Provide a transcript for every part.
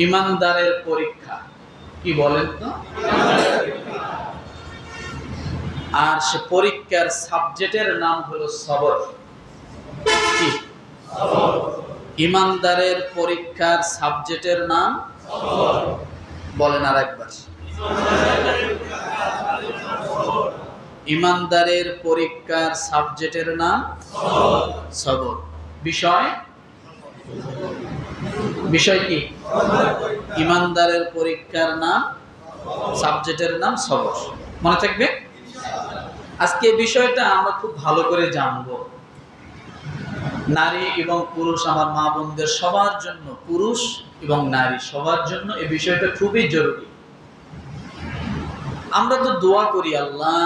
ইমানদারের পরীক্ষা কি বলেন তো? আর সে পরীক্ষার সাবজেক্টের নাম হলো সবর। কি? ইমানদারের পরীক্ষার সাবজেক্টের নাম বলেন আর একবার। ইমানদারের পরীক্ষার সাবজেক্টের নাম সবর। বিষয় বিষয় কি? ইমানদারের পরীক্ষার নাম, সাবজেক্টের নাম সবর। মনে থাকবে? আজকে এই বিষয়টা আমরা খুব ভালো করে জানবো। নারী এবং পুরুষ, আমার মা বোনদের সবার জন্য, পুরুষ এবং নারী সবার জন্য এই বিষয়টা খুবই জরুরি। আমরা তো দোয়া করি, আল্লাহ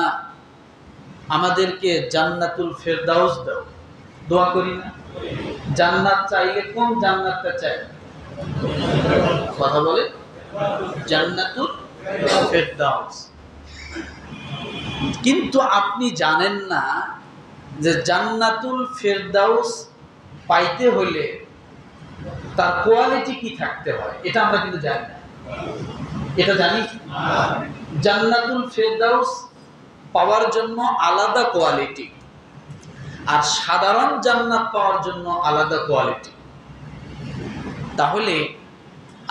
আমাদেরকে জান্নাতুল ফেরদাউস দাও, দোয়া করি না? জান্নাত চাইলে কোন জান্নাতটা চাই? কথা বলে জান্নাতুল ফেরদাউস। কিন্তু আপনি জানেন না যে জান্নাতুল ফেরদাউস পাইতে হলে তার কোয়ালিটি কি থাকতে হয়, এটা আমরা কিন্তু জানি না। এটা জানি? জান্নাতুল ফেরদাউস পাওয়ার জন্য আলাদা কোয়ালিটি, আর সাধারণ জান্নাত পাওয়ার জন্য আলাদা কোয়ালিটি। তাহলে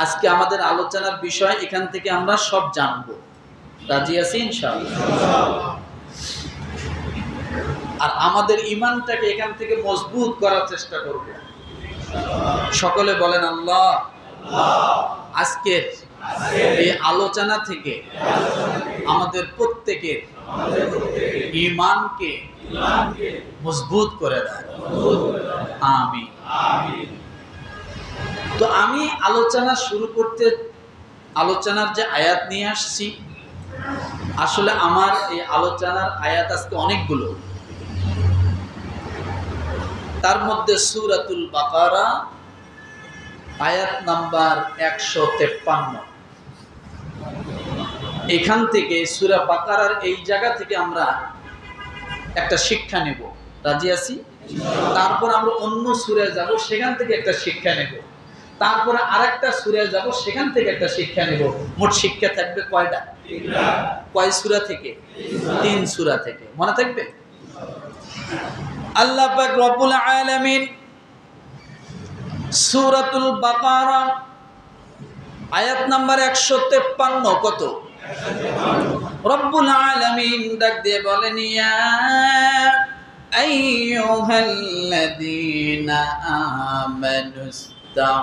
আজকে আমাদের আলোচনার বিষয় এখান থেকে আমরা সব জানবো। রাজি আছি ইনশাআল্লাহ? আর আমাদের ঈমানটাকে এখান থেকে মজবুত করার চেষ্টা করব। সকলে বলেন আল্লাহ। আজকের এই আলোচনা থেকে আমাদের প্রত্যেকের ঈমানকে মজবুত করে দেয়, আমিন। তো আমি আলোচনা শুরু করতে, আলোচনার যে আয়াত নিয়ে আসছি, আসলে আমার এই আলোচনার আয়াত আজকে অনেকগুলো। তার মধ্যে সূরাতুল বাকারা আয়াত নাম্বার 153। এখান থেকে সূরা বাকারার এই জায়গা থেকে আমরা একটা শিক্ষা নেব। রাজি আছি? তারপর আমরা অন্য সূরায় যাব, সেখান থেকে একটা শিক্ষা নেব। তারপরে আরেকটা সূরায় যাব, সেখান থেকে একটা শিক্ষা নেব। মোট শিক্ষা থাকবে কয়টা? কয় সূরা থেকে? 3 সূরা থেকে। মনে থাকবে? আল্লাহ পাক রব্বুল আলামিন সূরাতুল বাকারা আয়াত নাম্বার 153 কত? রব্বুল আলামিন ডাক দিয়ে বলেন, ইয়া আইয়ুহাল্লাযীনা আমানু